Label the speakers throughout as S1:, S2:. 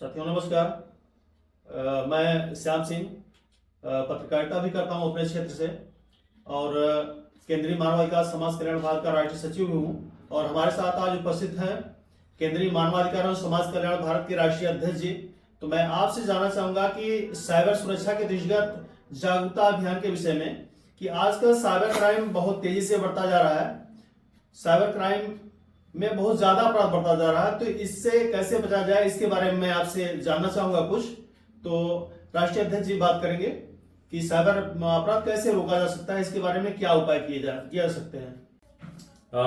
S1: साथियों नमस्कार। मैं श्याम सिंह पत्रकारिता भी करता हूं अपने क्षेत्र से और केंद्रीय मानव विकास समाज कल्याण भारत का राष्ट्रीय सचिव भी हूं। और हमारे साथ आज उपस्थित हैं केंद्रीय मानवाधिकार और समाज कल्याण भारत के राष्ट्रीय अध्यक्ष जी। तो मैं आपसे जानना चाहूंगा कि साइबर सुरक्षा के दृष्टिगत जागरूकता अभियान के विषय में कि आजकल साइबर क्राइम बहुत तेजी से बढ़ता जा रहा है, साइबर क्राइम में बहुत ज्यादा अपराध बढ़ता जा रहा है, तो इससे कैसे बचा जाए इसके बारे में मैं आपसे जानना चाहूंगा कुछ। तो राष्ट्रीय अध्यक्ष जी बात करेंगे कि साइबर अपराध कैसे रोका जा सकता है, इसके बारे में क्या उपाय किए जा सकते हैं।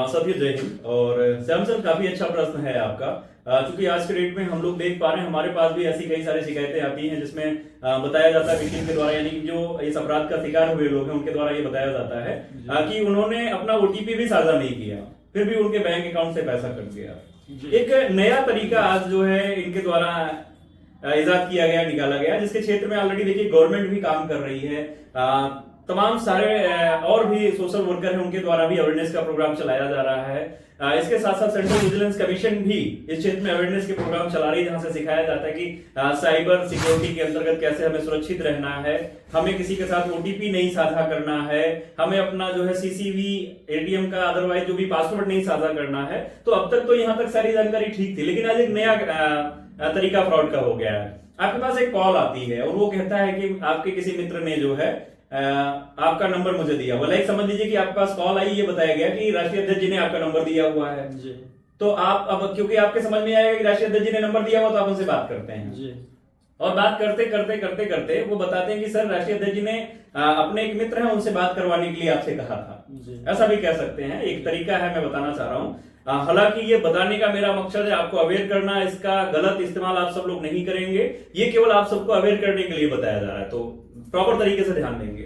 S2: सभी जय हिंद। और श्याम सर, काफी अच्छा प्रश्न है आपका। चूंकि आज के डेट में हम लोग देख पा रहे हैं, हमारे पास भी ऐसी कई सारी शिकायतें आती हैं जिसमें बताया जाता है विक्टिम के द्वारा, यानी कि जो इस अपराध का शिकार हुए लोग हैं उनके द्वारा ये बताया जाता है कि उन्होंने अपना ओटीपी भी साझा नहीं किया, फिर भी उनके बैंक अकाउंट से पैसा कट गया। एक नया तरीका आज जो है इनके द्वारा इजाद किया गया, निकाला गया, जिसके क्षेत्र में ऑलरेडी देखिए गवर्नमेंट भी काम कर रही है। तमाम सारे और भी सोशल वर्कर हैं, उनके द्वारा भी अवेयरनेस का प्रोग्राम चलाया जा रहा है। इसके साथ साथ सेंट्रल विजिलेंस कमीशन भी इस क्षेत्र में अवेयरनेस के प्रोग्राम चला रही है, जहां से सिखाया जाता है कि साइबर सिक्योरिटी के अंतर्गत कैसे हमें सुरक्षित रहना है, हमें किसी के साथ ओटीपी नहीं साझा करना है, हमें अपना जो है सीसीवी, एटीएम का अदरवाइज जो भी पासवर्ड नहीं साझा करना है। तो अब तक तो यहाँ तक सारी जानकारी ठीक थी, लेकिन आज एक नया तरीका फ्रॉड का हो गया है। आपके पास एक कॉल आती है और वो कहता है कि आपके किसी मित्र ने जो है आपका नंबर मुझे दिया हुआ। लाइक समझ लीजिए कि आपके पास कॉल आई, ये बताया गया कि राष्ट्रीय अध्यक्ष जी ने आपका नंबर दिया हुआ है जी। तो आप अब क्योंकि आपके समझ में आएगा कि राष्ट्रीय अध्यक्ष जी ने नंबर दिया हुआ, तो आप उनसे बात करते हैं जी। और बात करते करते करते करते वो बताते हैं कि सर राष्ट्रीय अध्यक्ष जी ने अपने एक मित्र हैं उनसे बात करवाने के लिए आपसे कहा था। ऐसा भी कह सकते हैं, एक तरीका है, मैं बताना चाह रहा हूँ। हालांकि ये बताने का मेरा मकसद है आपको अवेयर करना, इसका गलत इस्तेमाल आप सब लोग नहीं करेंगे, ये केवल आप सबको अवेयर करने के लिए बताया जा रहा है, तो प्रॉपर तरीके से ध्यान देंगे।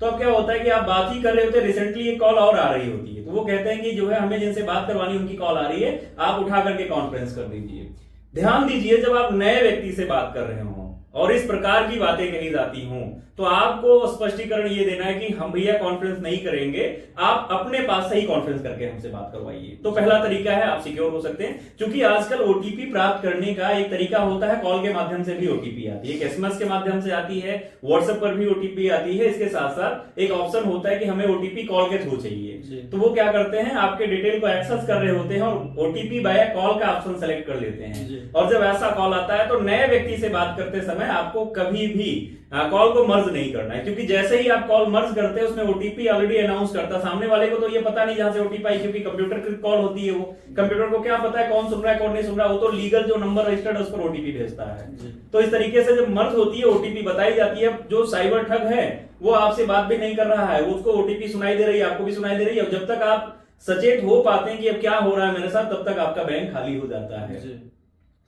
S2: तो अब क्या होता है कि आप बात ही कर रहे होते हैं, रिसेंटली एक कॉल और आ रही होती है, तो वो कहते हैं कि जो है हमें जिनसे बात करवानी उनकी कॉल आ रही है, आप उठा करके कॉन्फ्रेंस कर दीजिए। ध्यान दीजिए, जब आप नए व्यक्ति से बात कर रहे हो और इस प्रकार की बातें कही जाती हों, तो आपको स्पष्टीकरण ये देना है कि हम भैया कॉन्फ्रेंस नहीं करेंगे, आप अपने पास से ही कॉन्फ्रेंस करके हमसे बात करवाइए। तो पहला तरीका है, आप सिक्योर हो सकते हैं। क्योंकि आजकल ओटीपी प्राप्त करने का एक तरीका होता है, कॉल के माध्यम से भी ओटीपी आती है, एक एसएमएस के माध्यम से आती है, व्हाट्सएप पर भी ओटीपी आती है। इसके साथ साथ एक ऑप्शन होता है कि हमें ओटीपी कॉल के थ्रू चाहिए, तो वो क्या करते हैं, आपके डिटेल को एक्सेस कर रहे होते हैं और ओटीपी बाय कॉल का ऑप्शन सेलेक्ट कर लेते हैं। और जब ऐसा कॉल आता है तो नए व्यक्ति से बात करते समय आपको कभी भी कॉल को मर्ज नहीं करना है, क्योंकि जैसे ही आप कॉल मर्ज करते हैं उसमें ओटीपी ऑलरेडी अनाउंस करता है। सामने वाले को तो ये पता नहीं जहां से ओटीपी आई, क्योंकि कंप्यूटर की कॉल होती है, वो कंप्यूटर को क्या पता है कौन सुन रहा है कौन नहीं सुन रहा है, वो तो लीगल जो नंबर रजिस्टर्ड है उस पर ओटीपी भेजता है। तो इस तरीके से जब मर्ज होती है ओटीपी बताई जाती है। जो साइबर ठग है वो आपसे बात भी नहीं कर रहा है, वो उसको ओटीपी सुनाई दे रही है, आपको भी सुनाई दे रही है। जब तक आप सचेत हो पाते हैं कि अब क्या हो रहा है मेरे साथ, तब तक आपका बैंक खाली हो जाता है।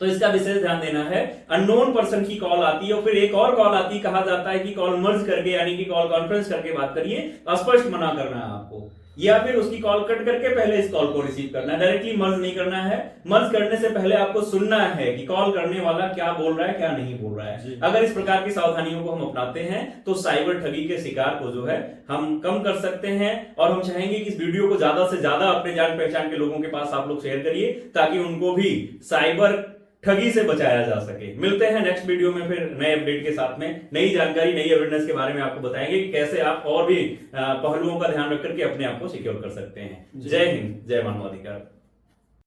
S2: तो इसका विशेष ध्यान देना है। अननोन पर्सन की कॉल आती है और फिर एक और कॉल आती है, कहा जाता है कि कॉल मर्ज करके यानी कि कॉल कॉन्फ्रेंस करके बात करिए, स्पष्ट मना करना है आपको, या फिर उसकी कॉल कट करके पहले इस कॉल को रिसीव करना है, डायरेक्टली मर्ज नहीं करना है। मर्ज करने से पहले आपको सुनना है कि कॉल करने वाला क्या बोल रहा है क्या नहीं बोल रहा है। अगर इस प्रकार की सावधानियों को हम अपनाते हैं तो साइबर ठगी के शिकार को जो है हम कम कर सकते हैं। और हम चाहेंगे कि इस वीडियो को ज्यादा से ज्यादा अपने जान पहचान के लोगों के पास आप लोग शेयर करिए, ताकि उनको भी साइबर ठगी से बचाया जा सके। मिलते हैं नेक्स्ट वीडियो में फिर नए अपडेट के साथ में, नई जानकारी, नई अवेयरनेस के बारे में आपको बताएंगे कि कैसे आप और भी पहलुओं का ध्यान रख करके अपने आप को सिक्योर कर सकते हैं। जय हिंद, जय मानवाधिकार।